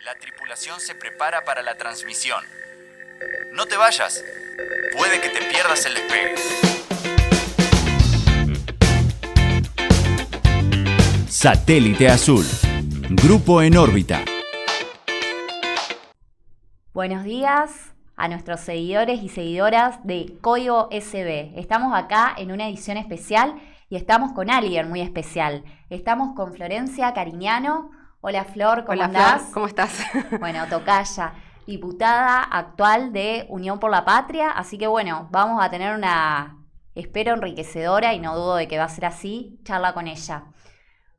La tripulación se prepara para la transmisión. No te vayas. Puede que te pierdas el despegue. Satélite Azul. Grupo en órbita. Buenos días a nuestros seguidores y seguidoras de Código SB. Estamos acá en una edición especial y estamos con alguien muy especial. Estamos con Florencia Cariñano. Hola Flor, ¿cómo andás? Flor, ¿cómo estás? Bueno, tocaya, diputada actual de Unión por la Patria, así que bueno, vamos a tener una, espero, enriquecedora, y no dudo de que va a ser así, charla con ella.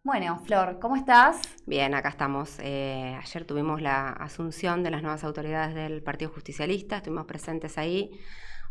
Bueno, Flor, ¿cómo estás? Bien, acá estamos. Ayer tuvimos la asunción de las nuevas autoridades del Partido Justicialista, estuvimos presentes ahí.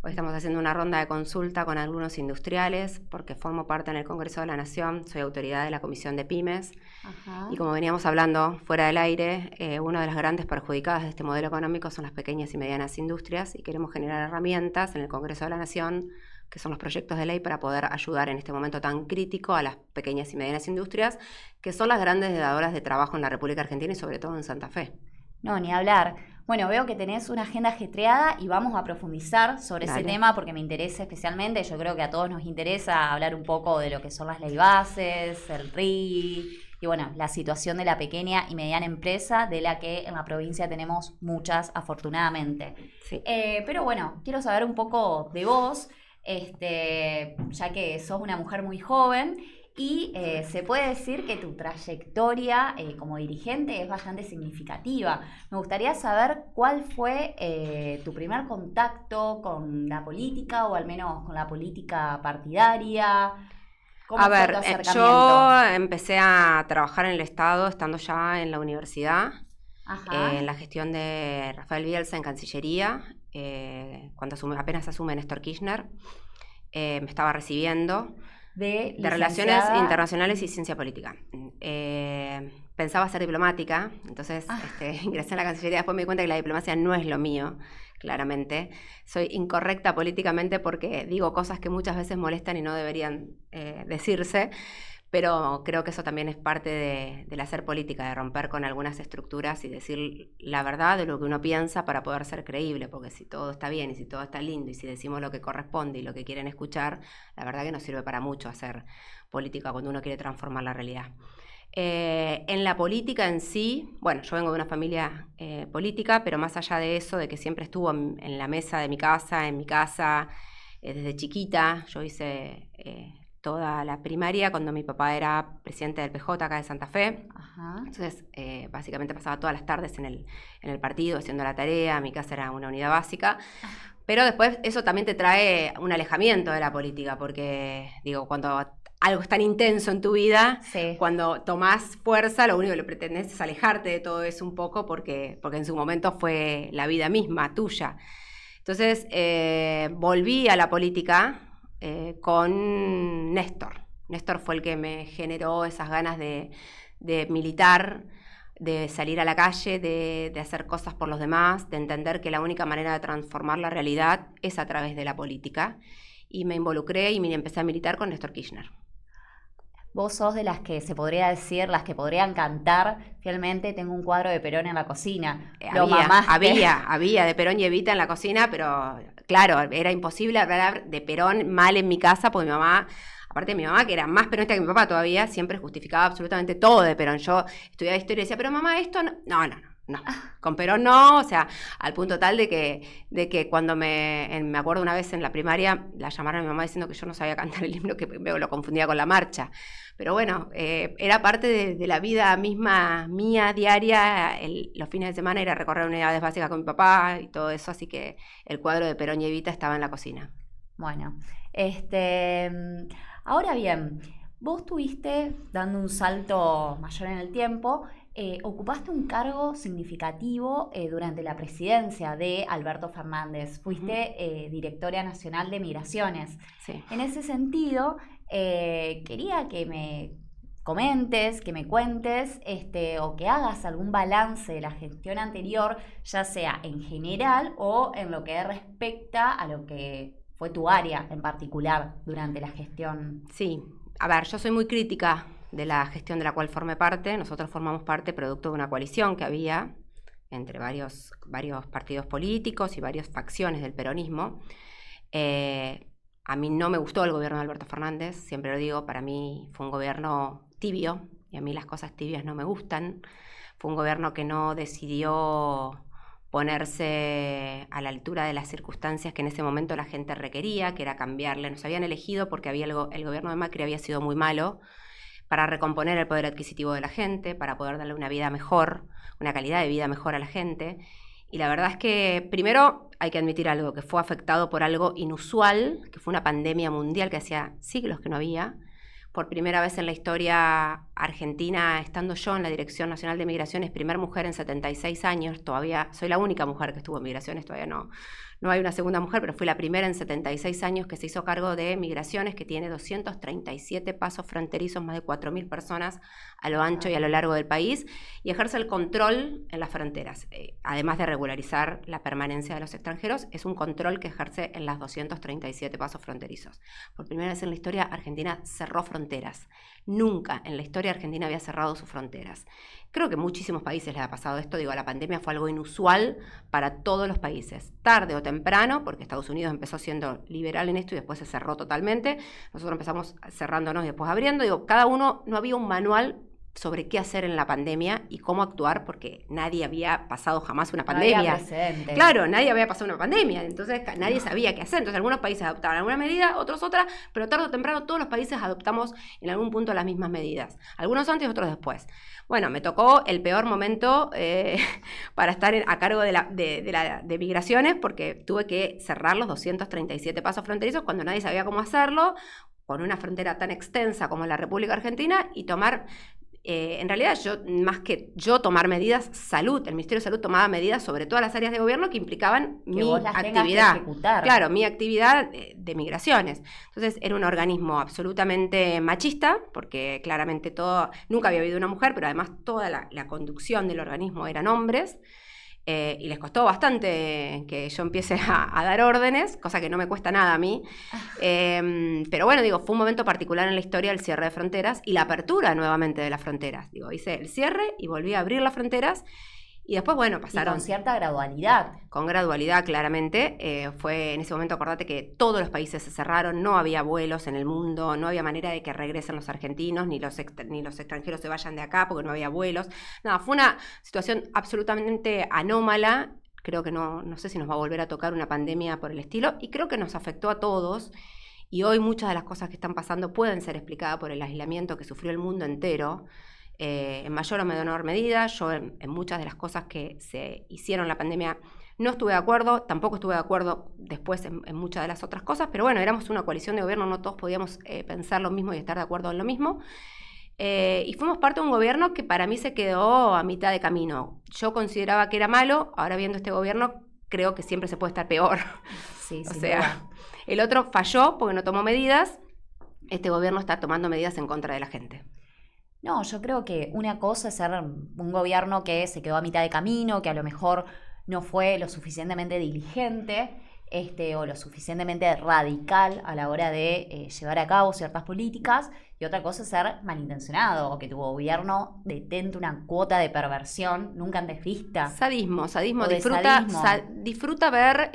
Hoy estamos haciendo una ronda de consulta con algunos industriales, porque formo parte en el Congreso de la Nación, soy autoridad de la Comisión de Pymes. Ajá. Y como veníamos hablando fuera del aire, una de las grandes perjudicadas de este modelo económico son las pequeñas y medianas industrias, y queremos generar herramientas en el Congreso de la Nación, que son los proyectos de ley para poder ayudar en este momento tan crítico a las pequeñas y medianas industrias, que son las grandes dadoras de trabajo en la República Argentina y sobre todo en Santa Fe. No, ni hablar. Bueno, veo que tenés una agenda ajetreada y vamos a profundizar sobre ese tema porque me interesa especialmente. Yo creo que a todos nos interesa hablar un poco de lo que son las ley bases, el RI y bueno, la situación de la pequeña y mediana empresa, de la que en la provincia tenemos muchas, afortunadamente. Sí. Pero bueno, quiero saber un poco de vos, ya que sos una mujer muy joven. Y se puede decir que tu trayectoria como dirigente es bastante significativa. Me gustaría saber cuál fue tu primer contacto con la política, o al menos con la política partidaria. ¿Cómo fue tu acercamiento? Yo empecé a trabajar en el Estado estando ya en la universidad, en la gestión de Rafael Bielsa en Cancillería, cuando apenas asume Néstor Kirchner. Me estaba recibiendo de Relaciones Internacionales y Ciencia Política. Pensaba ser diplomática, entonces ingresé en la Cancillería. Después me di cuenta que la diplomacia no es lo mío, claramente. Soy incorrecta políticamente porque digo cosas que muchas veces molestan y no deberían decirse, pero creo que eso también es parte del hacer política, de romper con algunas estructuras y decir la verdad de lo que uno piensa para poder ser creíble, porque si todo está bien y si todo está lindo y si decimos lo que corresponde y lo que quieren escuchar, la verdad que no sirve para mucho hacer política cuando uno quiere transformar la realidad. En la política en sí, bueno, yo vengo de una familia política, pero más allá de eso, de que siempre estuvo en la mesa de mi casa, en mi casa, desde chiquita, yo hice toda la primaria cuando mi papá era presidente del PJ acá de Santa Fe. Ajá. Entonces, básicamente pasaba todas las tardes en el partido haciendo la tarea. Mi casa era una unidad básica. Pero después eso también te trae un alejamiento de la política, porque digo, cuando algo es tan intenso en tu vida, sí, cuando tomás fuerza, lo único que le pretendés es alejarte de todo eso un poco, porque en su momento fue la vida misma tuya. Entonces, volví a la política con Néstor. Néstor fue el que me generó esas ganas de militar, de salir a la calle, de hacer cosas por los demás, de entender que la única manera de transformar la realidad es a través de la política. Y me involucré y empecé a militar con Néstor Kirchner. Vos sos de las que se podría decir, las que podrían cantar fielmente "Tengo un cuadro de Perón en la cocina". Había de Perón y Evita en la cocina, pero claro, era imposible hablar de Perón mal en mi casa, porque mi mamá, aparte de mi mamá, que era más peronista que mi papá todavía, siempre justificaba absolutamente todo de Perón. Yo estudiaba historia y decía, pero mamá, esto no, con Perón no, o sea, al punto tal de que cuando me acuerdo una vez en la primaria, la llamaron a mi mamá diciendo que yo no sabía cantar el himno, que lo confundía con la marcha. Pero bueno, era parte de la vida misma mía diaria. Los fines de semana ir a recorrer unidades básicas con mi papá y todo eso, así que el cuadro de Perón y Evita estaba en la cocina. Bueno, ahora bien, vos tuviste, dando un salto mayor en el tiempo, ocupaste un cargo significativo durante la presidencia de Alberto Fernández. Fuiste directora nacional de Migraciones. Sí. En ese sentido, quería que me comentes, que me cuentes o que hagas algún balance de la gestión anterior, ya sea en general o en lo que respecta a lo que fue tu área en particular durante la gestión. Sí, a ver, yo soy muy crítica de la gestión de la cual formé parte. Nosotros formamos parte producto de una coalición que había entre varios partidos políticos y varias facciones del peronismo. A mí no me gustó el gobierno de Alberto Fernández, siempre lo digo, para mí fue un gobierno tibio, y a mí las cosas tibias no me gustan. Fue un gobierno que no decidió ponerse a la altura de las circunstancias que en ese momento la gente requería, que era cambiarle. Nos habían elegido porque el gobierno de Macri había sido muy malo, para recomponer el poder adquisitivo de la gente, para poder darle una vida mejor, una calidad de vida mejor a la gente. Y la verdad es que, primero, hay que admitir algo, que fue afectado por algo inusual, que fue una pandemia mundial que hacía siglos que no había. Por primera vez en la historia argentina, estando yo en la Dirección Nacional de Migraciones, primer mujer en 76 años, todavía soy la única mujer que estuvo en migraciones, todavía no hay una segunda mujer, pero fui la primera en 76 años que se hizo cargo de migraciones, que tiene 237 pasos fronterizos, más de 4.000 personas a lo ancho y a lo largo del país, y ejerce el control en las fronteras. Además de regularizar la permanencia de los extranjeros, es un control que ejerce en las 237 pasos fronterizos. Por primera vez en la historia, Argentina cerró fronteras. Nunca en la historia Argentina había cerrado sus fronteras. Creo que a muchísimos países les ha pasado esto. Digo, la pandemia fue algo inusual para todos los países. Tarde o temprano, porque Estados Unidos empezó siendo liberal en esto y después se cerró totalmente. Nosotros empezamos cerrándonos y después abriendo. Digo, cada uno, no había un manual sobre qué hacer en la pandemia y cómo actuar, porque nadie había pasado jamás una pandemia. Claro, nadie había pasado una pandemia, entonces nadie sabía qué hacer. Entonces algunos países adoptaban alguna medida, otros otra, pero tarde o temprano todos los países adoptamos en algún punto las mismas medidas. Algunos antes, otros después. Bueno, me tocó el peor momento para estar a cargo de migraciones, porque tuve que cerrar los 237 pasos fronterizos cuando nadie sabía cómo hacerlo, con una frontera tan extensa como la República Argentina, y tomar... en realidad, más que yo tomar medidas, el Ministerio de Salud tomaba medidas sobre todas las áreas de gobierno que implicaban mi actividad. Claro, mi actividad de migraciones. Entonces, era un organismo absolutamente machista, porque claramente nunca había habido una mujer, pero además toda la conducción del organismo eran hombres. Y les costó bastante que yo empiece a dar órdenes, cosa que no me cuesta nada a mí. Pero bueno, digo, fue un momento particular en la historia el cierre de fronteras y la apertura nuevamente de las fronteras. Digo, hice el cierre y volví a abrir las fronteras. Y después, bueno, pasaron... Y con cierta gradualidad. Con gradualidad, claramente. Fue en ese momento, acordate que todos los países se cerraron, no había vuelos en el mundo, no había manera de que regresen los argentinos, ni los extranjeros se vayan de acá porque no había vuelos. Nada, fue una situación absolutamente anómala. Creo que no sé si nos va a volver a tocar una pandemia por el estilo, y creo que nos afectó a todos. Y hoy muchas de las cosas que están pasando pueden ser explicadas por el aislamiento que sufrió el mundo entero. En mayor o menor medida. Yo en muchas de las cosas que se hicieron en la pandemia no estuve de acuerdo, tampoco estuve de acuerdo después en muchas de las otras cosas, pero bueno, éramos una coalición de gobierno, no todos podíamos pensar lo mismo y estar de acuerdo en lo mismo. Y fuimos parte de un gobierno que para mí se quedó a mitad de camino. Yo consideraba que era malo, ahora viendo este gobierno creo que siempre se puede estar peor. Sí, o sea, el otro falló porque no tomó medidas, este gobierno está tomando medidas en contra de la gente. No, yo creo que una cosa es ser un gobierno que se quedó a mitad de camino, que a lo mejor no fue lo suficientemente diligente o lo suficientemente radical a la hora de llevar a cabo ciertas políticas, y otra cosa es ser malintencionado, o que tu gobierno detente una cuota de perversión nunca antes vista. Sadismo. Sadismo. Disfruta ver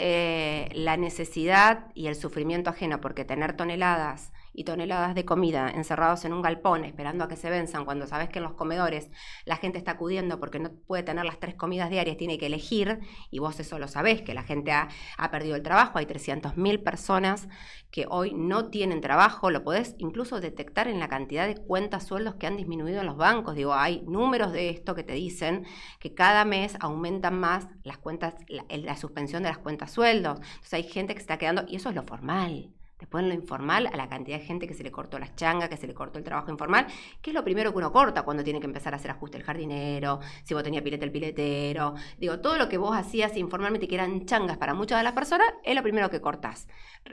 la necesidad y el sufrimiento ajeno, porque tener toneladas y toneladas de comida encerrados en un galpón esperando a que se venzan, cuando sabes que en los comedores la gente está acudiendo porque no puede tener las 3 comidas diarias, tiene que elegir, y vos eso lo sabés, que la gente ha perdido el trabajo. Hay 300.000 personas que hoy no tienen trabajo, lo podés incluso detectar en la cantidad de cuentas sueldos que han disminuido en los bancos. Digo, hay números de esto que te dicen que cada mes aumentan más las cuentas, la suspensión de las cuentas sueldos. Entonces hay gente que se está quedando, y eso es lo formal. Después en lo informal, a la cantidad de gente que se le cortó las changas, que se le cortó el trabajo informal, que es lo primero que uno corta cuando tiene que empezar a hacer ajuste el jardinero, si vos tenías pileta el piletero. Digo, todo lo que vos hacías informalmente que eran changas para muchas de las personas, es lo primero que cortás.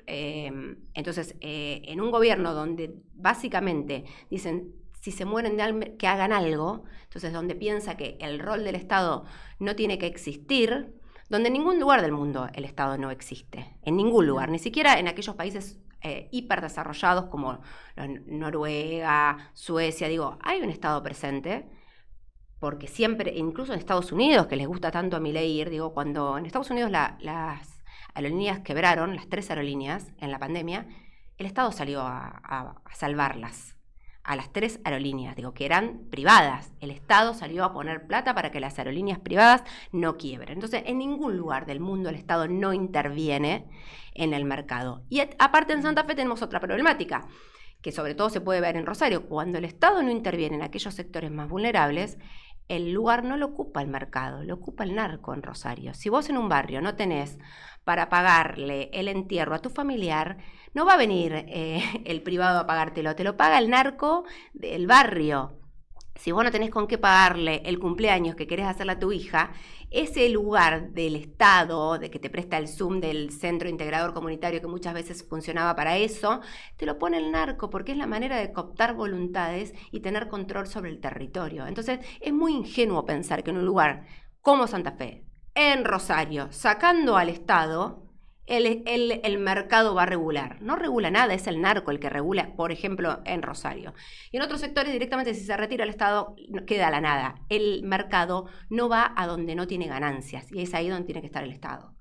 Entonces, en un gobierno donde básicamente dicen, si se mueren de hambre, que hagan algo, entonces donde piensa que el rol del Estado no tiene que existir, donde en ningún lugar del mundo el Estado no existe, en ningún lugar, ni siquiera en aquellos países hiperdesarrollados como Noruega, Suecia. Digo, hay un Estado presente, porque siempre, incluso en Estados Unidos, que les gusta tanto a Milei ir, digo, cuando en Estados Unidos las aerolíneas quebraron, las 3 aerolíneas en la pandemia, el Estado salió a salvarlas, a las 3 aerolíneas, digo, que eran privadas. El Estado salió a poner plata para que las aerolíneas privadas no quiebren. Entonces, en ningún lugar del mundo el Estado no interviene en el mercado. Y aparte en Santa Fe tenemos otra problemática, que sobre todo se puede ver en Rosario. Cuando el Estado no interviene en aquellos sectores más vulnerables, el lugar no lo ocupa el mercado, lo ocupa el narco en Rosario. Si vos en un barrio no tenés para pagarle el entierro a tu familiar, no va a venir el privado a pagártelo, te lo paga el narco del barrio. Si vos no tenés con qué pagarle el cumpleaños que querés hacerle a tu hija, ese lugar del Estado, de que te presta el Zoom del Centro Integrador Comunitario, que muchas veces funcionaba para eso, te lo pone el narco, porque es la manera de cooptar voluntades y tener control sobre el territorio. Entonces, es muy ingenuo pensar que en un lugar como Santa Fe, en Rosario, sacando al Estado, el mercado va a regular. No regula nada, es el narco el que regula, por ejemplo, en Rosario. Y en otros sectores directamente si se retira el Estado queda a la nada. El mercado no va a donde no tiene ganancias y es ahí donde tiene que estar el Estado.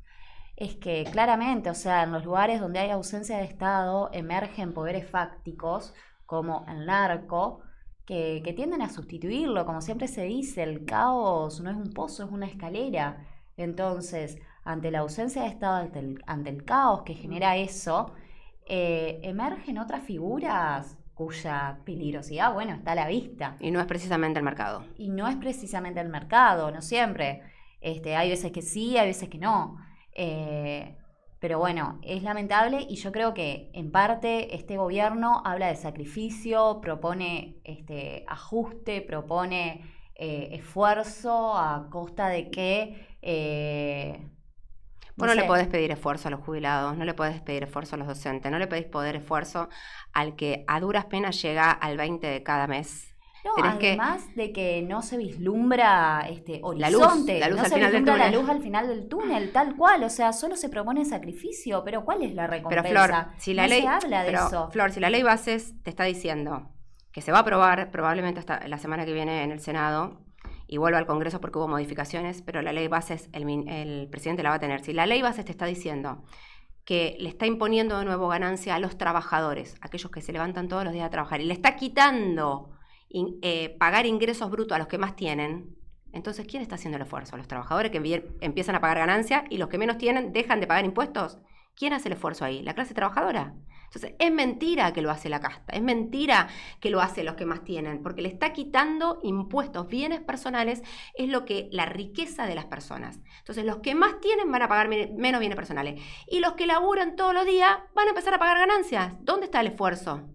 Es que claramente, o sea, en los lugares donde hay ausencia de Estado emergen poderes fácticos como el narco que tienden a sustituirlo. Como siempre se dice, el caos no es un pozo, es una escalera. Entonces, ante la ausencia de Estado, ante el caos que genera eso, emergen otras figuras cuya peligrosidad, bueno, está a la vista. Y no es precisamente el mercado. Y no es precisamente el mercado, no siempre. Hay veces que sí, hay veces que no. Pero bueno, es lamentable y yo creo que en parte este gobierno habla de sacrificio, propone ajuste, propone esfuerzo a costa de que... Vos no le podés pedir esfuerzo a los jubilados, no le podés pedir esfuerzo a los docentes, no le podés pedir esfuerzo al que a duras penas llega al 20 de cada mes. No, además de que no se vislumbra horizonte, la luz no al se final vislumbra del túnel. La luz al final del túnel, tal cual, o sea, solo se propone sacrificio, pero ¿cuál es la recompensa? Pero Flor, si la ley, se habla de eso. Flor, si la ley bases te está diciendo que se va a aprobar probablemente hasta la semana que viene en el Senado y vuelva al Congreso porque hubo modificaciones, pero la ley bases el presidente la va a tener. Si la ley bases te está diciendo que le está imponiendo de nuevo ganancia a los trabajadores, aquellos que se levantan todos los días a trabajar, y le está quitando pagar ingresos brutos a los que más tienen, entonces, ¿quién está haciendo el esfuerzo? ¿Los trabajadores que empiezan a pagar ganancia y los que menos tienen dejan de pagar impuestos? ¿Quién hace el esfuerzo ahí? ¿La clase trabajadora? Entonces, es mentira que lo hace la casta, es mentira que lo hace los que más tienen, porque le está quitando impuestos, bienes personales, es la riqueza de las personas. Entonces, los que más tienen van a pagar menos bienes personales. Y los que laburan todos los días van a empezar a pagar ganancias. ¿Dónde está el esfuerzo?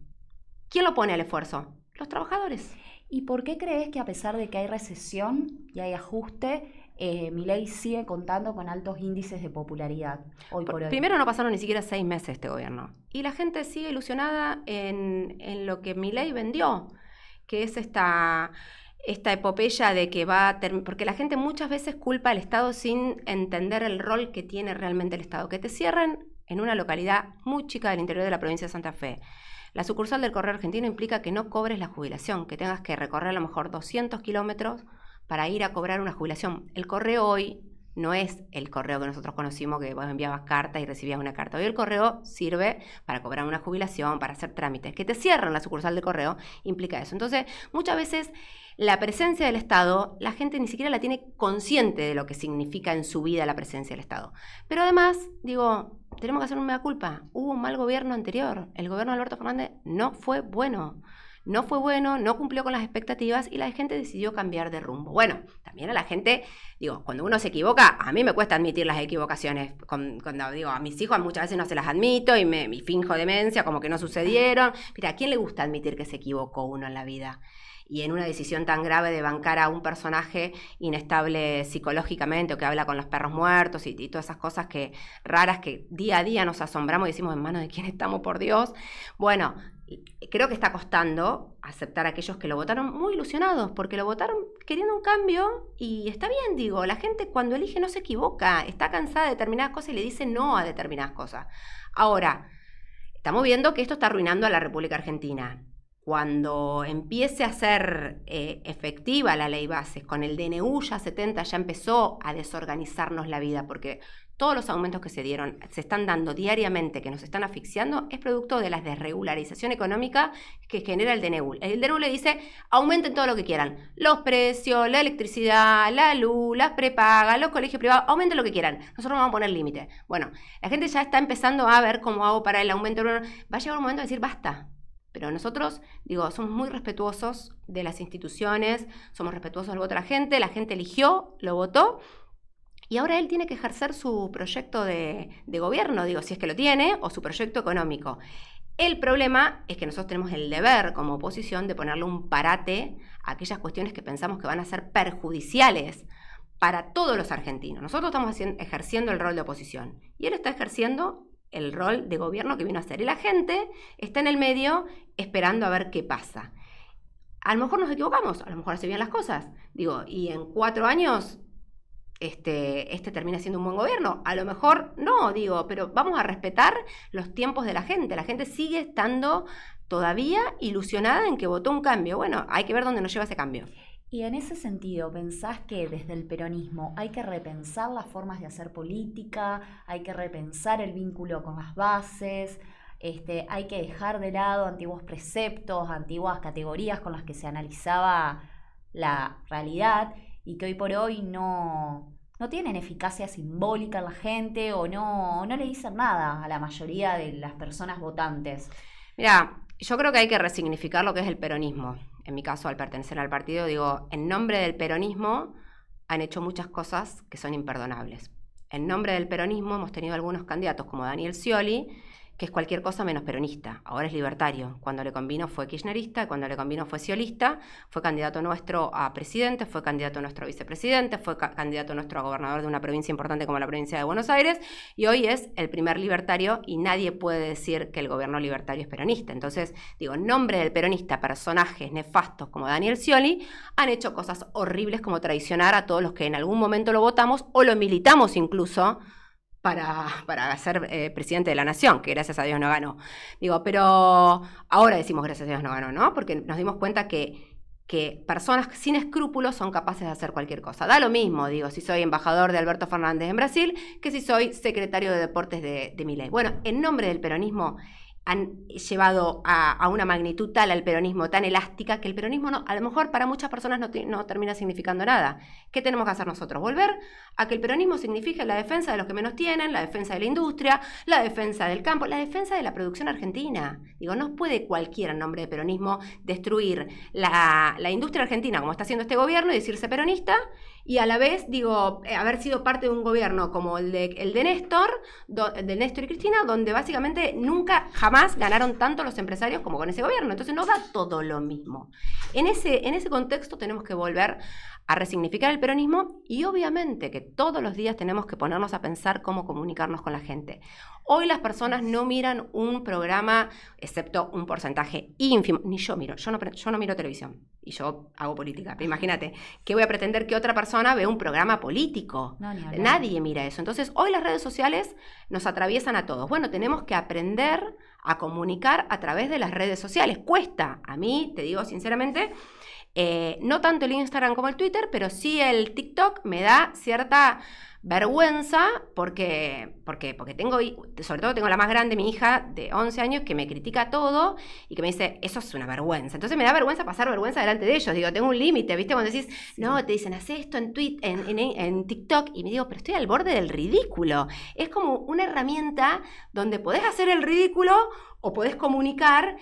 ¿Quién lo pone al esfuerzo? Los trabajadores. ¿Y por qué crees que a pesar de que hay recesión y hay ajuste, Milei sigue contando con altos índices de popularidad hoy por hoy? Primero, no pasaron ni siquiera 6 meses este gobierno. Y la gente sigue ilusionada en lo que Milei vendió, que es esta epopeya de que va a terminar... Porque la gente muchas veces culpa al Estado sin entender el rol que tiene realmente el Estado. Que te cierren en una localidad muy chica del interior de la provincia de Santa Fe. La sucursal del Correo Argentino implica que no cobres la jubilación, que tengas que recorrer a lo mejor 200 kilómetros para ir a cobrar una jubilación. El correo hoy no es el correo que nosotros conocimos, que vos enviabas carta y recibías una carta. Hoy el correo sirve para cobrar una jubilación, para hacer trámites. Que te cierran la sucursal del correo implica eso. Entonces, muchas veces la presencia del Estado, la gente ni siquiera la tiene consciente de lo que significa en su vida la presencia del Estado. Pero además, tenemos que hacer un mea culpa. Hubo un mal gobierno anterior. El gobierno de Alberto Fernández no fue bueno. No cumplió con las expectativas y la gente decidió cambiar de rumbo. Bueno, también a la gente, cuando uno se equivoca, a mí me cuesta admitir las equivocaciones. Cuando a mis hijos muchas veces no se las admito y me finjo demencia, como que no sucedieron. Mira, ¿a quién le gusta admitir que se equivocó uno en la vida? Y en una decisión tan grave de bancar a un personaje inestable psicológicamente o que habla con los perros muertos y todas esas cosas raras que día a día nos asombramos y decimos, ¿en manos de quién estamos, por Dios? Bueno, creo que está costando aceptar a aquellos que lo votaron muy ilusionados, porque lo votaron queriendo un cambio y está bien, la gente cuando elige no se equivoca, está cansada de determinadas cosas y le dice no a determinadas cosas. Ahora, estamos viendo que esto está arruinando a la República Argentina. cuando empiece a ser efectiva la ley bases, con el DNU ya 70 ya empezó a desorganizarnos la vida, porque todos los aumentos que se están dando diariamente, que nos están asfixiando, es producto de la desregularización económica que genera el DNU. El DNU le dice, aumenten todo lo que quieran, los precios, la electricidad, la luz, las prepagas, los colegios privados, aumenten lo que quieran, nosotros vamos a poner límite. Bueno, la gente ya está empezando a ver cómo hago para el aumento, va a llegar un momento de decir, basta. Pero nosotros, somos muy respetuosos de las instituciones, somos respetuosos del voto de la gente eligió, lo votó, y ahora él tiene que ejercer su proyecto de gobierno, si es que lo tiene, o su proyecto económico. El problema es que nosotros tenemos el deber como oposición de ponerle un parate a aquellas cuestiones que pensamos que van a ser perjudiciales para todos los argentinos. Nosotros estamos ejerciendo el rol de oposición, y él está ejerciendo el rol de gobierno que vino a hacer. Y la gente está en el medio esperando a ver qué pasa. A lo mejor nos equivocamos, a lo mejor hace bien las cosas. Y en 4 años este termina siendo un buen gobierno. A lo mejor no, pero vamos a respetar los tiempos de la gente. La gente sigue estando todavía ilusionada en que votó un cambio. Bueno, hay que ver dónde nos lleva ese cambio. Y en ese sentido, ¿pensás que desde el peronismo hay que repensar las formas de hacer política, hay que repensar el vínculo con las bases, hay que dejar de lado antiguos preceptos, antiguas categorías con las que se analizaba la realidad y que hoy por hoy no tienen eficacia simbólica en la gente o no le dicen nada a la mayoría de las personas votantes? Mira, yo creo que hay que resignificar lo que es el peronismo. En mi caso, al pertenecer al partido, en nombre del peronismo han hecho muchas cosas que son imperdonables. En nombre del peronismo hemos tenido algunos candidatos como Daniel Scioli, que es cualquier cosa menos peronista. Ahora es libertario. Cuando le convino fue kirchnerista, cuando le convino fue sciolista, fue candidato nuestro a presidente, fue candidato nuestro a vicepresidente, fue candidato nuestro a gobernador de una provincia importante como la provincia de Buenos Aires, y hoy es el primer libertario y nadie puede decir que el gobierno libertario es peronista. Entonces, en nombre del peronista, personajes nefastos como Daniel Scioli han hecho cosas horribles como traicionar a todos los que en algún momento lo votamos o lo militamos incluso para ser presidente de la nación, que gracias a Dios no ganó. Pero ahora decimos gracias a Dios no ganó, ¿no? Porque nos dimos cuenta que personas sin escrúpulos son capaces de hacer cualquier cosa. Da lo mismo, si soy embajador de Alberto Fernández en Brasil, que si soy secretario de Deportes de Milei. Bueno, en nombre del peronismo han llevado a una magnitud tal al peronismo, tan elástica, que el peronismo a lo mejor para muchas personas no termina significando nada. ¿Qué tenemos que hacer nosotros? Volver a que el peronismo signifique la defensa de los que menos tienen, la defensa de la industria, la defensa del campo, la defensa de la producción argentina. No puede cualquiera en nombre de peronismo destruir la industria argentina, como está haciendo este gobierno, y decirse peronista, y a la vez, haber sido parte de un gobierno como el de Néstor y Cristina, donde básicamente nunca, jamás ganaron tanto los empresarios como con ese gobierno. Entonces no da todo lo mismo. En ese contexto tenemos que volver a resignificar el peronismo y obviamente que todos los días tenemos que ponernos a pensar cómo comunicarnos con la gente. Hoy las personas no miran un programa, excepto un porcentaje ínfimo, ni yo miro, yo no miro televisión y yo hago política. Pero imagínate, ¿qué voy a pretender que otra persona vea un programa político? No, nadie mira eso. Entonces hoy las redes sociales nos atraviesan a todos. Bueno, tenemos que aprender a comunicar a través de las redes sociales. Cuesta, a mí, te digo sinceramente, no tanto el Instagram como el Twitter, pero sí el TikTok me da cierta vergüenza porque tengo, sobre todo tengo la más grande, mi hija de 11 años, que me critica todo y que me dice, eso es una vergüenza. Entonces me da vergüenza pasar vergüenza delante de ellos. Tengo un límite, ¿viste? Cuando decís, no, te dicen, haz esto en TikTok, y me digo, pero estoy al borde del ridículo. Es como una herramienta donde podés hacer el ridículo o podés comunicar,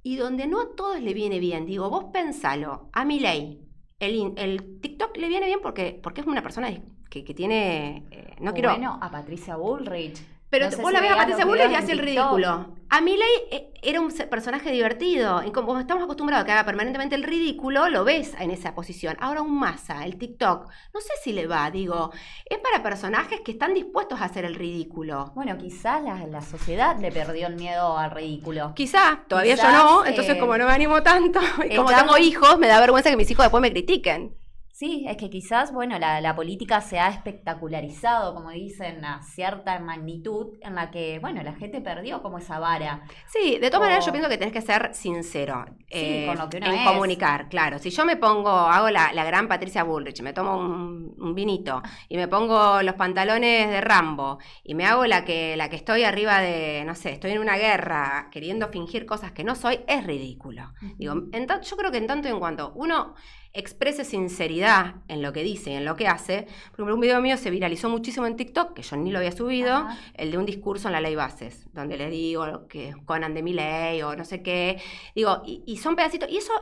y donde no a todos le viene bien. Vos pensalo, a Milei, el TikTok le viene bien porque es una persona que tiene... Bueno, a Patricia Bullrich. Pero no sé vos la ves a Patricia Bullrich y hace el ridículo. A Milei era un personaje divertido. Y como estamos acostumbrados a que haga permanentemente el ridículo, lo ves en esa posición. Ahora un Massa, el TikTok, no sé si le va, es para personajes que están dispuestos a hacer el ridículo. Bueno, quizás la sociedad le perdió el miedo al ridículo. Quizás, todavía yo no, entonces como no me animo tanto, y como tengo hijos, me da vergüenza que mis hijos después me critiquen. Sí, es que quizás, bueno, la política se ha espectacularizado, como dicen, a cierta magnitud en la que, bueno, la gente perdió como esa vara. Sí, de todas maneras yo pienso que tenés que ser sincero con lo que uno en comunicar, claro. Si yo me pongo, hago la gran Patricia Bullrich, me tomo un vinito y me pongo los pantalones de Rambo y me hago la que estoy arriba de, no sé, estoy en una guerra queriendo fingir cosas que no soy, es ridículo. Digo, yo creo que en tanto y en cuanto uno exprese sinceridad en lo que dice y en lo que hace. Por ejemplo, un video mío se viralizó muchísimo en TikTok, que yo ni lo había subido, el de un discurso en la ley Bases, donde le digo que Conan de Milei o no sé qué. Digo, y son pedacitos, y eso...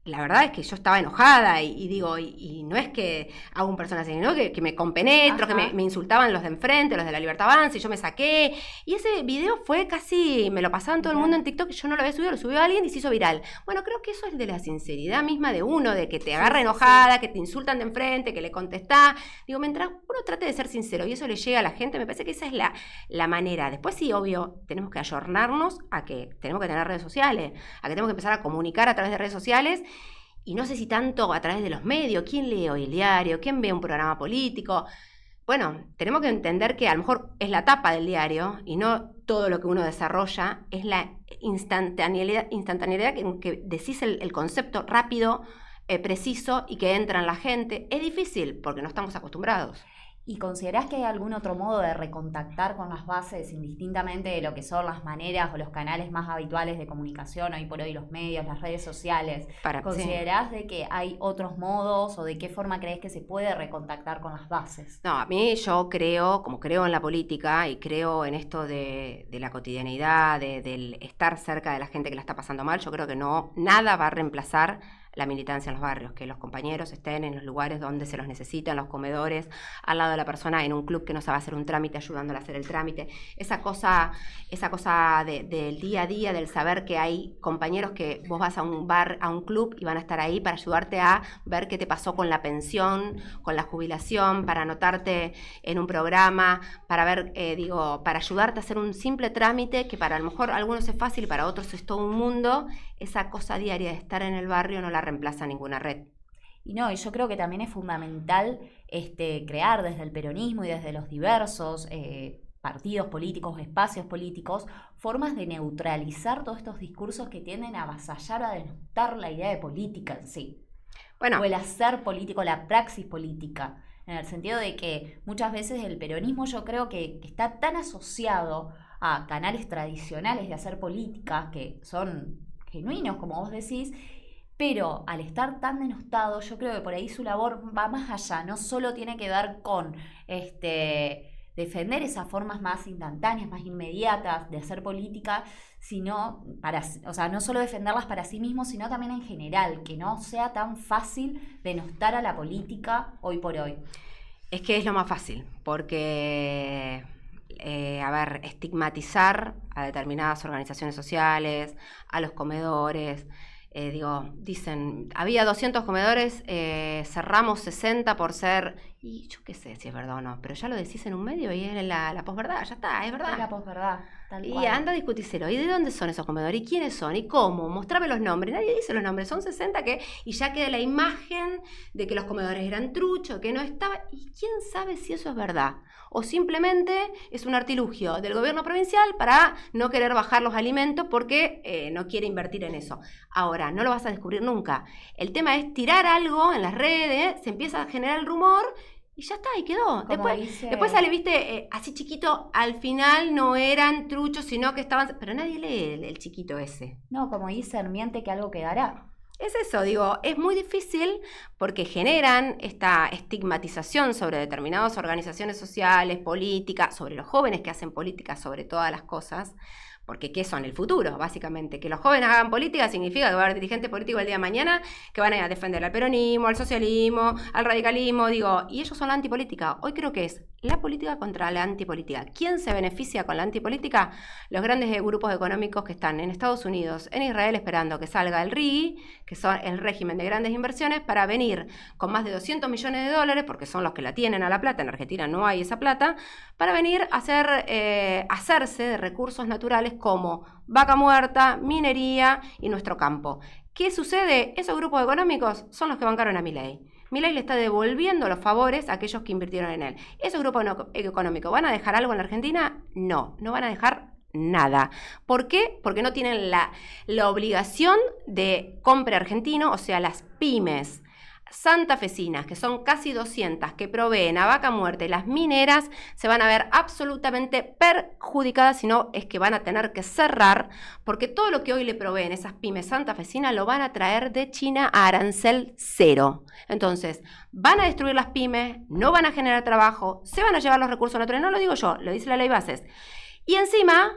la verdad es que yo estaba enojada y digo, y no es que hago un personaje, sino que me compenetro, que me insultaban los de enfrente, los de la Libertad Avanza, y yo me saqué. Y ese video fue casi, me lo pasaban todo el mundo en TikTok, y yo no lo había subido, lo subió alguien y se hizo viral. Bueno, creo que eso es de la sinceridad misma de uno, de que te agarra enojada, que te insultan de enfrente, que le contestás. Digo, mientras uno trate de ser sincero y eso le llega a la gente, me parece que esa es la manera. Después sí, obvio, tenemos que ayornarnos a que tenemos que tener redes sociales, a que tenemos que empezar a comunicar a través de redes sociales. Y no sé si tanto a través de los medios. ¿Quién lee hoy el diario? ¿Quién ve un programa político? Bueno, tenemos que entender que a lo mejor es la tapa del diario y no todo lo que uno desarrolla, es la instantaneidad que decís el concepto rápido, preciso y que entra en la gente. Es difícil porque no estamos acostumbrados. ¿Y considerás que hay algún otro modo de recontactar con las bases, indistintamente de lo que son las maneras o los canales más habituales de comunicación, hoy por hoy los medios, las redes sociales? ¿Considerás de que hay otros modos o de qué forma crees que se puede recontactar con las bases? No, a mí yo creo, como creo en la política y creo en esto de la cotidianidad, del estar cerca de la gente que la está pasando mal, yo creo que nada va a reemplazar la militancia en los barrios, que los compañeros estén en los lugares donde se los necesita, en los comedores, al lado de la persona, en un club que no sabe hacer un trámite, ayudándole a hacer el trámite. Esa cosa del día a día, del saber que hay compañeros que vos vas a un bar, a un club y van a estar ahí para ayudarte a ver qué te pasó con la pensión, con la jubilación, para anotarte en un programa, para ver, para ayudarte a hacer un simple trámite que para a lo mejor algunos es fácil, para otros es todo un mundo. Esa cosa diaria de estar en el barrio no la reemplaza ninguna red. Y yo creo que también es fundamental crear desde el peronismo y desde los diversos partidos políticos, espacios políticos, formas de neutralizar todos estos discursos que tienden a avasallar, a denostar la idea de política en sí. Bueno, o el hacer político, la praxis política, en el sentido de que muchas veces el peronismo yo creo que está tan asociado a canales tradicionales de hacer política que son genuinos, como vos decís, pero al estar tan denostado, yo creo que por ahí su labor va más allá, no solo tiene que ver con defender esas formas más instantáneas, más inmediatas de hacer política, sino no solo defenderlas para sí mismos, sino también en general, que no sea tan fácil denostar a la política hoy por hoy. Es que es lo más fácil, porque estigmatizar a determinadas organizaciones sociales, a los comedores. Dicen, había 200 comedores, cerramos 60 por ser... Y yo qué sé si es verdad o no, pero ya lo decís en un medio y es la posverdad, ya está, es verdad. Es la posverdad, tal cual. Y anda a discutírselo. ¿Y de dónde son esos comedores? ¿Y quiénes son? ¿Y cómo? Mostrame los nombres. Nadie dice los nombres, son 60 y ya queda la imagen de que los comedores eran truchos, que no estaba... ¿Y quién sabe si eso es verdad? O simplemente es un artilugio del gobierno provincial para no querer bajar los alimentos porque no quiere invertir en eso. Ahora, no lo vas a descubrir nunca. El tema es tirar algo en las redes, se empieza a generar el rumor y ya está, y quedó. Después sale, viste, así chiquito, al final no eran truchos, sino que estaban... Pero nadie lee el chiquito ese. No, como dicen, miente que algo quedará. Es eso, es muy difícil porque generan esta estigmatización sobre determinadas organizaciones sociales, políticas, sobre los jóvenes que hacen política, sobre todas las cosas. Porque ¿qué son? El futuro, básicamente. Que los jóvenes hagan política significa que va a haber dirigentes políticos el día de mañana que van a defender al peronismo, al socialismo, al radicalismo, y ellos son la antipolítica. Hoy creo que es la política contra la antipolítica. ¿Quién se beneficia con la antipolítica? Los grandes grupos económicos que están en Estados Unidos, en Israel, esperando que salga el RIGI, que son el régimen de grandes inversiones, para venir con más de 200 millones de dólares, porque son los que la tienen a la plata, en Argentina no hay esa plata, para venir a hacerse de recursos naturales como vaca muerta, minería y nuestro campo. ¿Qué sucede? Esos grupos económicos son los que bancaron a Milei. Milei le está devolviendo los favores a aquellos que invirtieron en él. ¿Esos grupos económicos van a dejar algo en la Argentina? No van a dejar nada. ¿Por qué? Porque no tienen la obligación de compra argentino, o sea, las pymes santafesinas, que son casi 200, que proveen a Vaca Muerta y las mineras, se van a ver absolutamente perjudicadas, si no es que van a tener que cerrar, porque todo lo que hoy le proveen esas pymes santafesinas lo van a traer de China a arancel cero. Entonces, van a destruir las pymes, no van a generar trabajo, se van a llevar los recursos naturales, no lo digo yo, lo dice la ley Bases. Y encima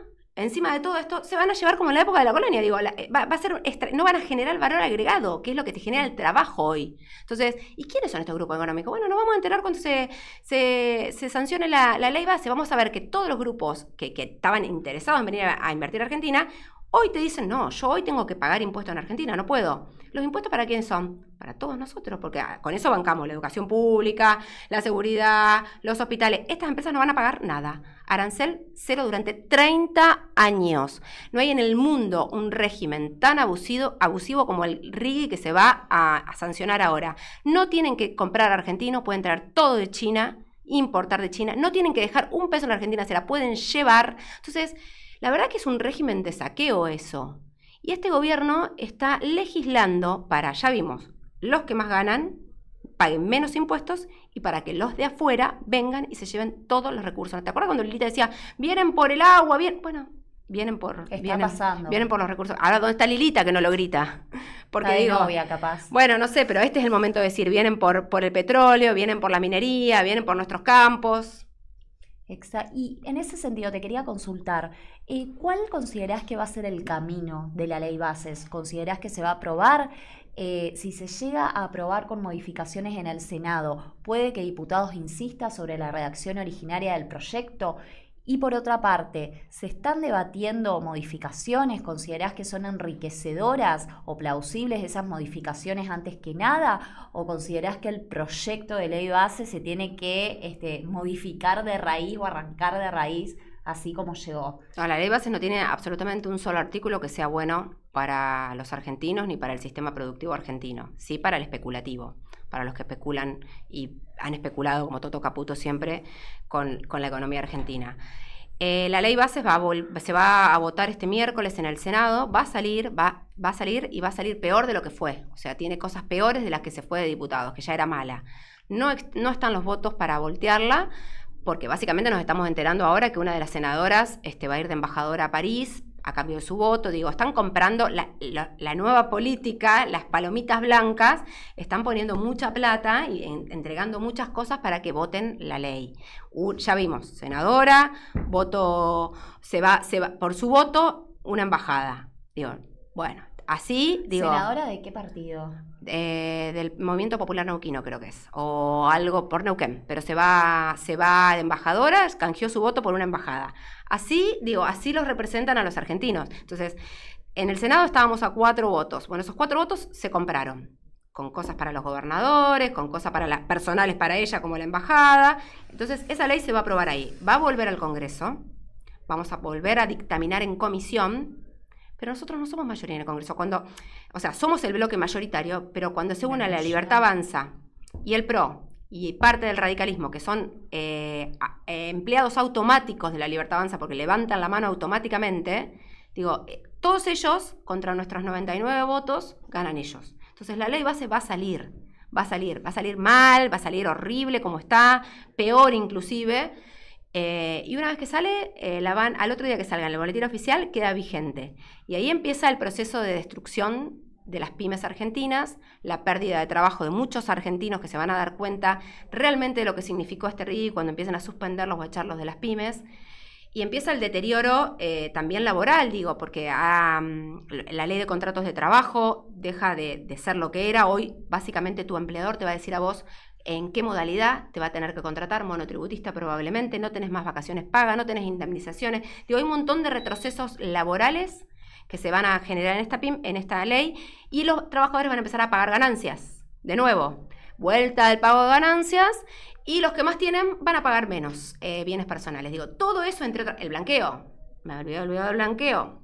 de todo esto, se van a llevar como en la época de la colonia, digo, va a ser no van a generar el valor agregado, que es lo que te genera el trabajo hoy. Entonces, ¿y quiénes son estos grupos económicos? Bueno, nos vamos a enterar cuando se sancione la ley base. Vamos a ver que todos los grupos que estaban interesados en venir a invertir a Argentina, hoy te dicen, no, yo hoy tengo que pagar impuestos en Argentina, no puedo. ¿Los impuestos para quién son? Para todos nosotros, porque con eso bancamos la educación pública, la seguridad, los hospitales. Estas empresas no van a pagar nada. Arancel cero durante 30 años. No hay en el mundo un régimen tan abusivo como el RIGI que se va a sancionar ahora. No tienen que comprar argentino, pueden traer todo de China, importar de China. No tienen que dejar un peso en la Argentina, se la pueden llevar. Entonces, la verdad que es un régimen de saqueo eso. Y este gobierno está legislando para, ya vimos, los que más ganan paguen menos impuestos y para que los de afuera vengan y se lleven todos los recursos. ¿Te acuerdas cuando Lilita decía, vienen por el agua, bueno, vienen por los recursos? Ahora, ¿dónde está Lilita que no lo grita? Porque está de novia, capaz. Bueno, no sé, pero este es el momento de decir, vienen por el petróleo, vienen por la minería, vienen por nuestros campos. Exacto. Y en ese sentido te quería consultar, ¿cuál considerás que va a ser el camino de la ley Bases? ¿Considerás que se va a aprobar? Si se llega a aprobar con modificaciones en el Senado, ¿puede que diputados insistan sobre la redacción originaria del proyecto? Y por otra parte, ¿se están debatiendo modificaciones? ¿Considerás que son enriquecedoras o plausibles esas modificaciones antes que nada? ¿O considerás que el proyecto de ley base se tiene que modificar de raíz o arrancar de raíz así como llegó? No, la ley base no tiene absolutamente un solo artículo que sea bueno para los argentinos ni para el sistema productivo argentino, sí para el especulativo, para los que especulan y han especulado como Toto Caputo siempre con la economía argentina. La ley base se va a votar este miércoles en el Senado, va a salir y va a salir peor de lo que fue, o sea, tiene cosas peores de las que se fue de diputados, que ya era mala. No están los votos para voltearla, porque básicamente nos estamos enterando ahora que una de las senadoras va a ir de embajadora a París a cambio de su voto. Digo, están comprando la nueva política, las palomitas blancas, están poniendo mucha plata y entregando muchas cosas para que voten la ley. Ya vimos, senadora, se va por su voto, una embajada. Digo, bueno, así, digo... ¿Senadora de qué partido? Del Movimiento Popular Neuquino, creo que es, o algo por Neuquén, pero se va de embajadora, canjeó su voto por una embajada. Así los representan a los argentinos. Entonces, en el Senado estábamos a 4 votos. Bueno, esos 4 votos se compraron, con cosas para los gobernadores, con cosas personales para ella, como la embajada. Entonces, esa ley se va a aprobar ahí. Va a volver al Congreso, vamos a volver a dictaminar en comisión. Pero nosotros no somos mayoría en el Congreso. Somos el bloque mayoritario, pero cuando se une a la Libertad Avanza y el PRO y parte del radicalismo, que son empleados automáticos de la Libertad Avanza porque levantan la mano automáticamente, todos ellos, contra nuestros 99 votos, ganan ellos. Entonces la ley base va a salir mal, va a salir horrible como está, peor inclusive. Y una vez que sale, al otro día que salga en el boletín oficial, queda vigente. Y ahí empieza el proceso de destrucción de las pymes argentinas, la pérdida de trabajo de muchos argentinos que se van a dar cuenta realmente de lo que significó este RIGI cuando empiezan a suspenderlos o a echarlos de las pymes. Y empieza el deterioro también laboral, porque la ley de contratos de trabajo deja de ser lo que era. Hoy, básicamente, tu empleador te va a decir a vos en qué modalidad te va a tener que contratar, monotributista probablemente, no tenés más vacaciones pagas, no tenés indemnizaciones. Hay un montón de retrocesos laborales que se van a generar en esta ley, y los trabajadores van a empezar a pagar ganancias. De nuevo, vuelta del pago de ganancias, y los que más tienen van a pagar menos bienes personales. Todo eso, entre otros, el blanqueo, me había olvidado del blanqueo.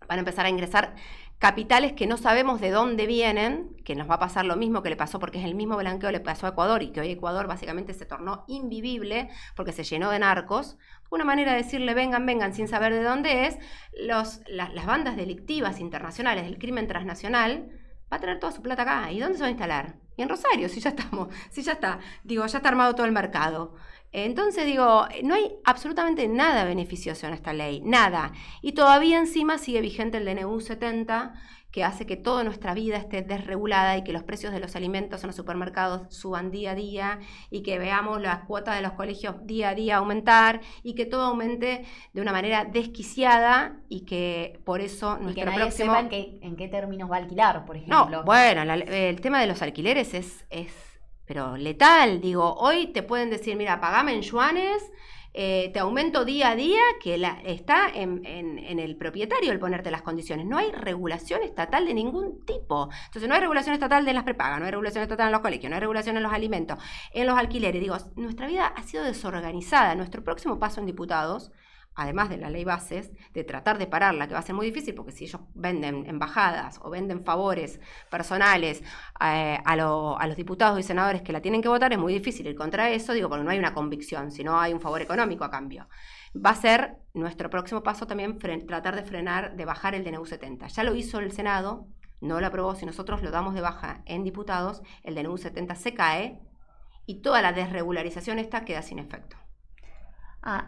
Van a empezar a ingresar capitales que no sabemos de dónde vienen, que nos va a pasar lo mismo que le pasó, porque es el mismo blanqueo que le pasó a Ecuador, y que hoy Ecuador básicamente se tornó invivible porque se llenó de narcos. Una manera de decirle vengan, sin saber de dónde es, las bandas delictivas internacionales del crimen transnacional va a tener toda su plata acá. ¿Y dónde se va a instalar? Y en Rosario, ya está armado todo el mercado. Entonces no hay absolutamente nada beneficioso en esta ley, nada. Y todavía encima sigue vigente el DNU 70, que hace que toda nuestra vida esté desregulada y que los precios de los alimentos en los supermercados suban día a día y que veamos las cuotas de los colegios día a día aumentar y que todo aumente de una manera desquiciada y que por eso nuestro y que nadie sepa en qué términos va a alquilar, por ejemplo. No, bueno, el tema de los alquileres es pero letal. Hoy te pueden decir, mira, pagame en yuanes, te aumento día a día, que está en el propietario el ponerte las condiciones. No hay regulación estatal de ningún tipo. Entonces no hay regulación estatal de las prepagas, no hay regulación estatal en los colegios, no hay regulación en los alimentos, en los alquileres. Nuestra vida ha sido desorganizada. Nuestro próximo paso en diputados, además de la ley bases, de tratar de pararla, que va a ser muy difícil, porque si ellos venden embajadas o venden favores personales a los diputados y senadores que la tienen que votar, es muy difícil ir contra eso, porque no hay una convicción, sino hay un favor económico a cambio. Va a ser nuestro próximo paso también tratar de frenar, de bajar el DNU 70. Ya lo hizo el Senado, no lo aprobó. Si nosotros lo damos de baja en diputados, el DNU 70 se cae y toda la desregularización esta queda sin efecto.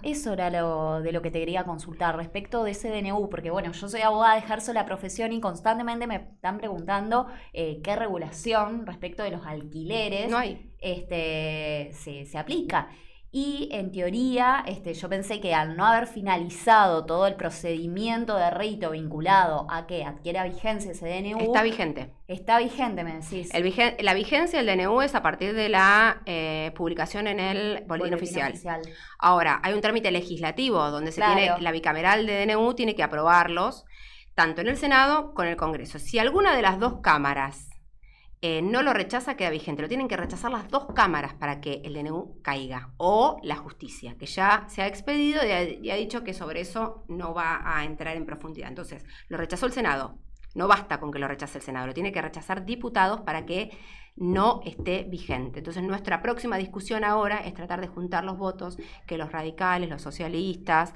Eso era de lo que te quería consultar respecto de ese DNU, porque bueno, yo soy abogada, ejerzo la profesión y constantemente me están preguntando qué regulación respecto de los alquileres no hay. Se aplica. Y en teoría, yo pensé que al no haber finalizado todo el procedimiento de rito vinculado a que adquiera vigencia ese DNU... Está vigente. Está vigente, me decís. La vigencia del DNU es a partir de la publicación en el Boletín Oficial. Ahora, hay un trámite legislativo donde la bicameral de DNU tiene que aprobarlos, tanto en el Senado como en el Congreso. Si alguna de las dos cámaras no lo rechaza, queda vigente. Lo tienen que rechazar las dos cámaras para que el DNU caiga. O la justicia, que ya se ha expedido y ha dicho que sobre eso no va a entrar en profundidad. Entonces, lo rechazó el Senado. No basta con que lo rechace el Senado. Lo tiene que rechazar diputados para que no esté vigente. Entonces, nuestra próxima discusión ahora es tratar de juntar los votos, que los radicales, los socialistas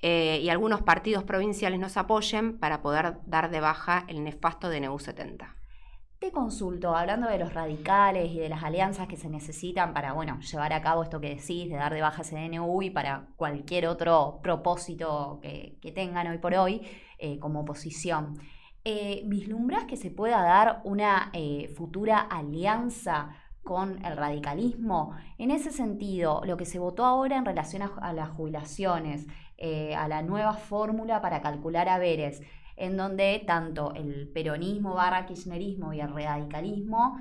y algunos partidos provinciales nos apoyen para poder dar de baja el nefasto DNU 70. Te consulto, hablando de los radicales y de las alianzas que se necesitan para, llevar a cabo esto que decís, de dar de baja ese DNU y para cualquier otro propósito que tengan hoy por hoy como oposición. ¿Vislumbras que se pueda dar una futura alianza con el radicalismo? En ese sentido, lo que se votó ahora en relación a las jubilaciones, a la nueva fórmula para calcular haberes, en donde tanto el peronismo / kirchnerismo y el radicalismo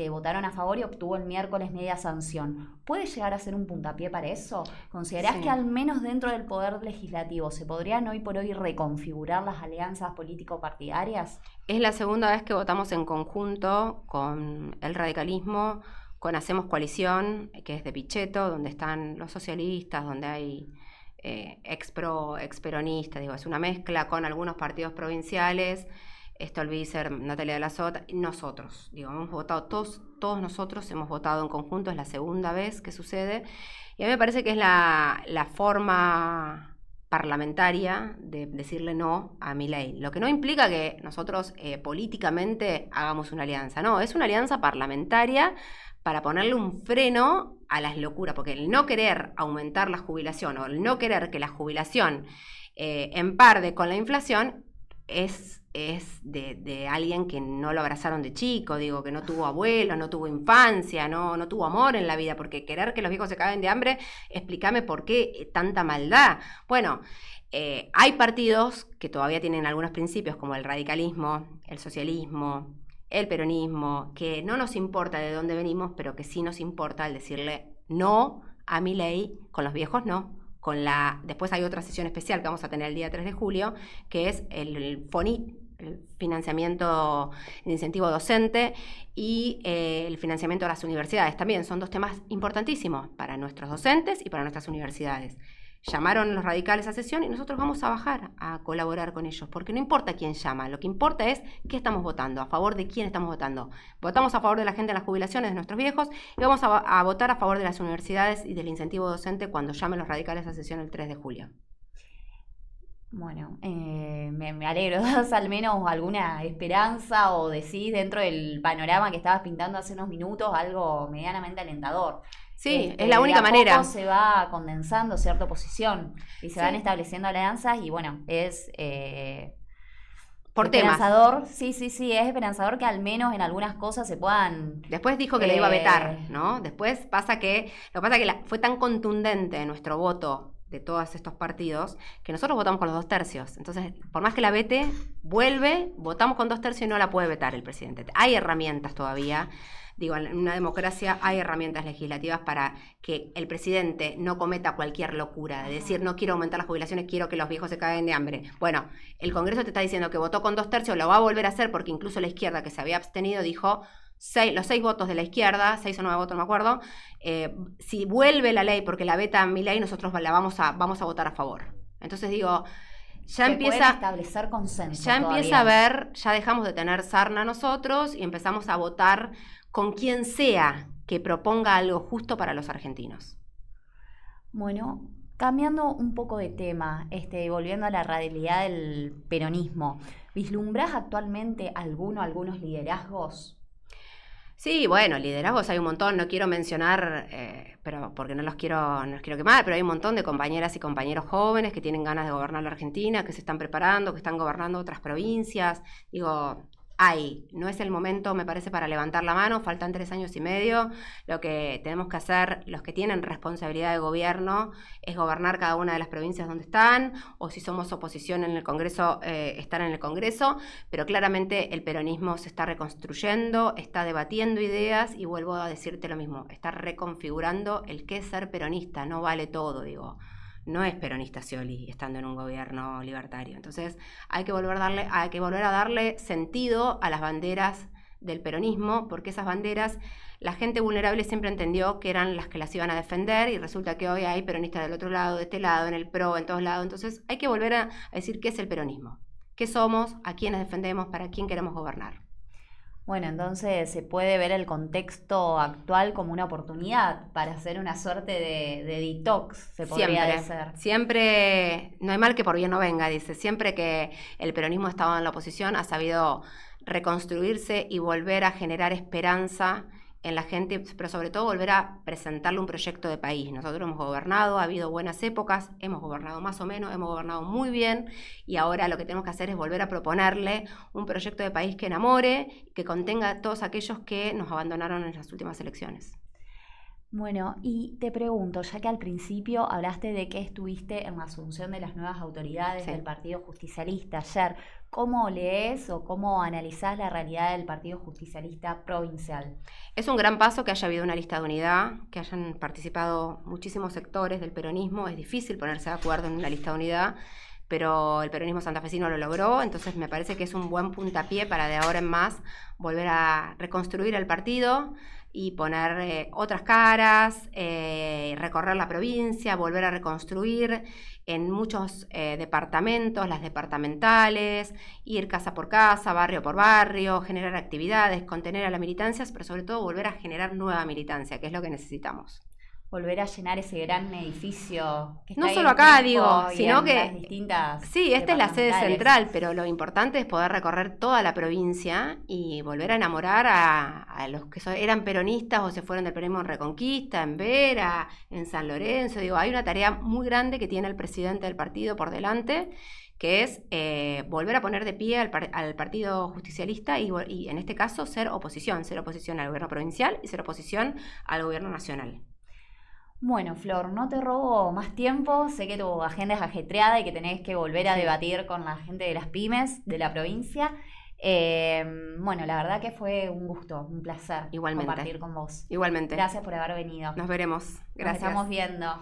votaron a favor y obtuvo el miércoles media sanción. ¿Puede llegar a ser un puntapié para eso? ¿Considerás que al menos dentro del poder legislativo se podrían hoy por hoy reconfigurar las alianzas político-partidarias? Es la segunda vez que votamos en conjunto con el radicalismo, con Hacemos Coalición, que es de Pichetto, donde están los socialistas, donde hay ex-pro, ex-peronista, es una mezcla con algunos partidos provinciales, Stolbizer, Natalia de la Sota, y nosotros, hemos votado, todos nosotros hemos votado en conjunto, es la segunda vez que sucede, y a mí me parece que es la forma parlamentaria de decirle no a Milei, lo que no implica que nosotros políticamente hagamos una alianza, no, es una alianza parlamentaria para ponerle un freno a las locuras, porque el no querer aumentar la jubilación o el no querer que la jubilación emparde con la inflación es de alguien que no lo abrazaron de chico, que no tuvo abuelo, no tuvo infancia, no tuvo amor en la vida, porque querer que los viejos se caguen de hambre, explícame por qué tanta maldad. Bueno, hay partidos que todavía tienen algunos principios, como el radicalismo, el socialismo, el peronismo, que no nos importa de dónde venimos, pero que sí nos importa el decirle no a Milei, con los viejos no. Después hay otra sesión especial que vamos a tener el día 3 de julio, que es el FONIT, el financiamiento de incentivo docente, y el financiamiento de las universidades. También son dos temas importantísimos para nuestros docentes y para nuestras universidades. llamaron los radicales a sesión y nosotros vamos a bajar a colaborar con ellos, porque no importa quién llama, lo que importa es qué estamos votando, a favor de quién estamos votando. Votamos a favor de la gente en las jubilaciones de nuestros viejos y vamos a votar a favor de las universidades y del incentivo docente cuando llamen los radicales a sesión el 3 de julio. Bueno, me alegro. ¿Das al menos alguna esperanza o decís dentro del panorama que estabas pintando hace unos minutos algo medianamente alentador? Sí, es la única manera. De a poco se va condensando cierta oposición y se van estableciendo alianzas y bueno, es por esperanzador. Sí, es esperanzador que al menos en algunas cosas se puedan... Después dijo que le iba a vetar, ¿no? Después lo que pasa que fue tan contundente nuestro voto de todos estos partidos que nosotros votamos con los 2/3. Entonces, por más que la vete, vuelve, votamos con 2/3 y no la puede vetar el presidente. Hay herramientas todavía. Digo, en una democracia hay herramientas legislativas para que el presidente no cometa cualquier locura, de decir, no quiero aumentar las jubilaciones, quiero que los viejos se caguen de hambre. Bueno, el Congreso te está diciendo que votó con 2/3, lo va a volver a hacer porque incluso la izquierda que se había abstenido dijo, los 6 votos de la izquierda, 6 o 9 votos, no me acuerdo, si vuelve la ley porque la veta Milei, nosotros la vamos a votar a favor. Entonces digo... Ya empieza a establecer consenso. Ya empieza a ver, ya dejamos de tener sarna nosotros y empezamos a votar con quien sea que proponga algo justo para los argentinos. Bueno, cambiando un poco de tema, volviendo a la realidad del peronismo, ¿vislumbrás actualmente algunos liderazgos? Sí, bueno, liderazgos hay un montón, no quiero mencionar, pero porque no los quiero quemar, pero hay un montón de compañeras y compañeros jóvenes que tienen ganas de gobernar la Argentina, que se están preparando, que están gobernando otras provincias. Digo, no es el momento, me parece, para levantar la mano, faltan 3 años y medio. Lo que tenemos que hacer, los que tienen responsabilidad de gobierno, es gobernar cada una de las provincias donde están, o si somos oposición en el Congreso, estar en el Congreso, pero claramente el peronismo se está reconstruyendo, está debatiendo ideas, y vuelvo a decirte lo mismo, está reconfigurando el qué es ser peronista, no vale todo, digo. No es peronista Scioli estando en un gobierno libertario. Entonces hay que volver a darle sentido a las banderas del peronismo, porque esas banderas la gente vulnerable siempre entendió que eran las que las iban a defender, y resulta que hoy hay peronistas del otro lado, de este lado, en el PRO, en todos lados. Entonces hay que volver a decir qué es el peronismo, qué somos, a quiénes defendemos, para quién queremos gobernar. Bueno, entonces se puede ver el contexto actual como una oportunidad para hacer una suerte de detox, se podría decir. Siempre, no hay mal que por bien no venga, dice. Siempre que el peronismo ha estado en la oposición, ha sabido reconstruirse y volver a generar esperanza en la gente, pero sobre todo volver a presentarle un proyecto de país. Nosotros hemos gobernado, ha habido buenas épocas, hemos gobernado más o menos, hemos gobernado muy bien, y ahora lo que tenemos que hacer es volver a proponerle un proyecto de país que enamore, que contenga a todos aquellos que nos abandonaron en las últimas elecciones. Bueno, y te pregunto, ya que al principio hablaste de que estuviste en la asunción de las nuevas autoridades del Partido Justicialista ayer, ¿cómo lees o cómo analizás la realidad del Partido Justicialista provincial? Es un gran paso que haya habido una lista de unidad, que hayan participado muchísimos sectores del peronismo. Es difícil ponerse de acuerdo en una lista de unidad, pero el peronismo santafesino lo logró, entonces me parece que es un buen puntapié para de ahora en más volver a reconstruir el partido y poner otras caras, recorrer la provincia, volver a reconstruir en muchos departamentos, las departamentales, ir casa por casa, barrio por barrio, generar actividades, contener a la militancia, pero sobre todo volver a generar nueva militancia, que es lo que necesitamos. Volver a llenar ese gran edificio que está no solo acá, digo, sino que las distintas. Sí, esta es la sede central, pero lo importante es poder recorrer toda la provincia y volver a enamorar a los que eran peronistas o se fueron del peronismo en Reconquista, en Vera, en San Lorenzo. Digo, hay una tarea muy grande que tiene el presidente del partido por delante, que es volver a poner de pie al Partido Justicialista y en este caso ser oposición al gobierno provincial y ser oposición al gobierno nacional. Bueno, Flor, no te robo más tiempo, sé que tu agenda es ajetreada y que tenés que volver a debatir con la gente de las pymes de la provincia. Bueno, la verdad que fue un gusto, un placer compartir con vos. Igualmente. Gracias por haber venido. Nos veremos. Gracias. Nos estamos viendo.